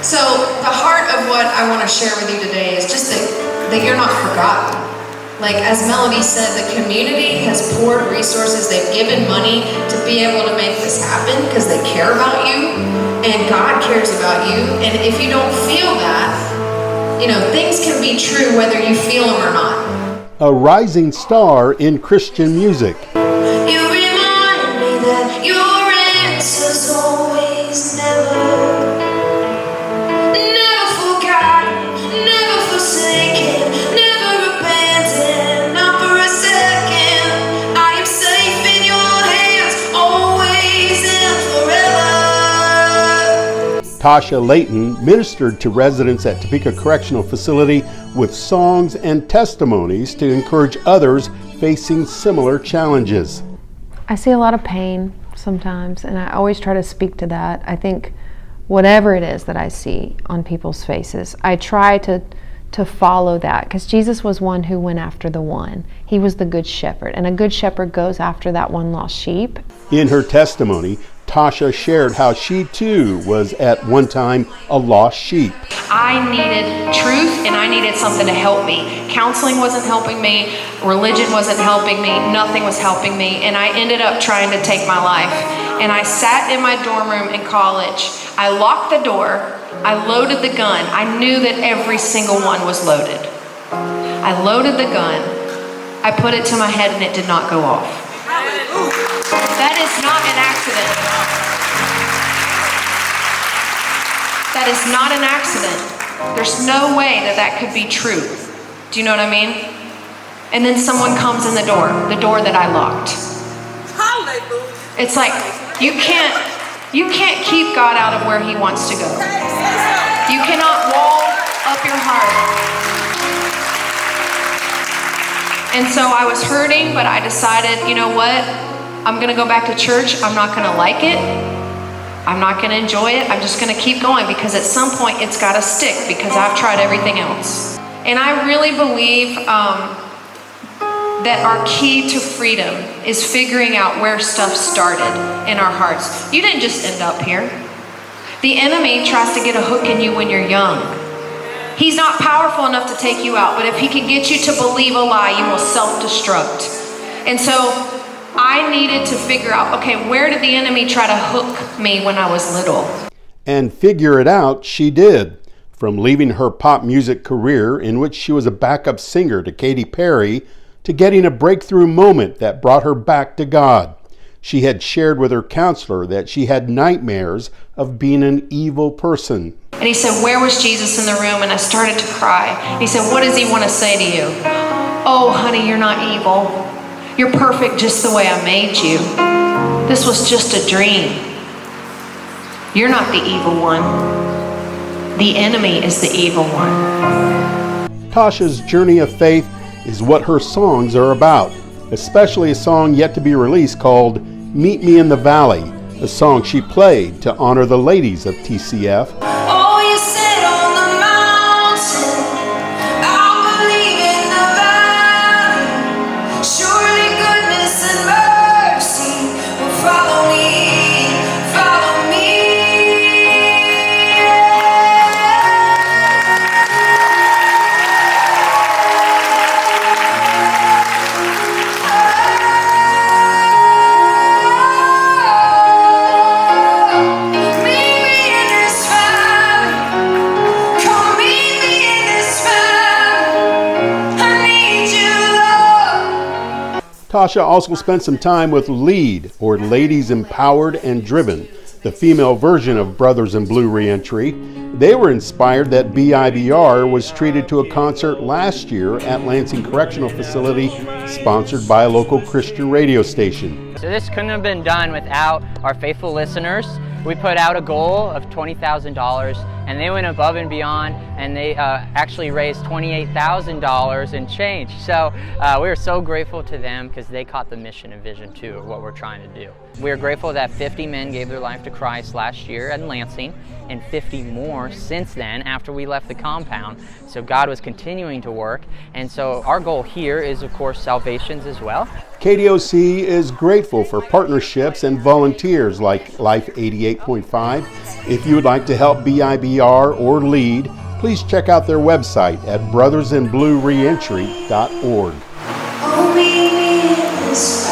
So the heart of what I want to share with you today is just that you're not forgotten. Like as Melody said, the community has poured resources, they've given money to be able to make this happen because they care about you and God cares about you. And if you don't feel that, things can be true whether you feel them or not. A rising star in Christian music. You remind me that your answer's always never forgotten, never forsaken, never abandoned, not for a second. I am safe in your hands, always and forever. Tasha Layton ministered to residents at Topeka Correctional Facility with songs and testimonies to encourage others facing similar challenges. I see a lot of pain sometimes, and I always try to speak to that. I think whatever it is that I see on people's faces, I try to follow that, because Jesus was one who went after the one. He was the good shepherd, and a good shepherd goes after that one lost sheep. In her testimony, Tasha shared how she too was at one time a lost sheep. I needed truth and I needed something to help me. Counseling wasn't helping me, religion wasn't helping me, nothing was helping me, and I ended up trying to take my life. And I sat in my dorm room in college. I locked the door, I loaded the gun. I knew that every single one was loaded. I loaded the gun, I put it to my head and it did not go off. That is not an accident. That is not an accident. There's no way that could be true. Do you know what I mean? And then someone comes in the door that I locked. It's like, you can't keep God out of where He wants to go. You cannot wall up your heart. And so I was hurting, but I decided, you know what? I'm going to go back to church. I'm not going to like it. I'm not going to enjoy it. I'm just going to keep going, because at some point it's got to stick, because I've tried everything else. And I really believe that our key to freedom is figuring out where stuff started in our hearts. You didn't just end up here. The enemy tries to get a hook in you when you're young. He's not powerful enough to take you out, but if he can get you to believe a lie, you will self-destruct. And so I needed to figure out, okay, where did the enemy try to hook me when I was little? And figure it out she did. From leaving her pop music career, in which she was a backup singer to Katy Perry, to getting a breakthrough moment that brought her back to God. She had shared with her counselor that she had nightmares of being an evil person. And he said, where was Jesus in the room? And I started to cry. He said, what does he want to say to you? Oh, honey, you're not evil. You're perfect just the way I made you. This was just a dream. You're not the evil one. The enemy is the evil one. Tasha's journey of faith is what her songs are about, especially a song yet to be released called Meet Me in the Valley, a song she played to honor the ladies of TCF. Oh, you sit on the mountain, I'll believe in the valley. Surely goodness and mercy will follow me, follow me. Tasha also spent some time with LEAD, or Ladies Empowered and Driven, the female version of Brothers in Blue Reentry. They were inspired that BIBR was treated to a concert last year at Lansing Correctional Facility, sponsored by a local Christian radio station. So this couldn't have been done without our faithful listeners. We put out a goal of $20,000, and they went above and beyond, and they actually raised $28,000 in change. So we are so grateful to them, because they caught the mission and vision too of what we're trying to do. We are grateful that 50 men gave their life to Christ last year at Lansing, and 50 more since then after we left the compound. So God was continuing to work, and so our goal here is, of course, salvations as well. KDOC is grateful for partnerships and volunteers like Life 88.5. If you would like to help BIBR BIBR or LEAD, please check out their website at brothersinbluereentry.org. Oh, meet me in this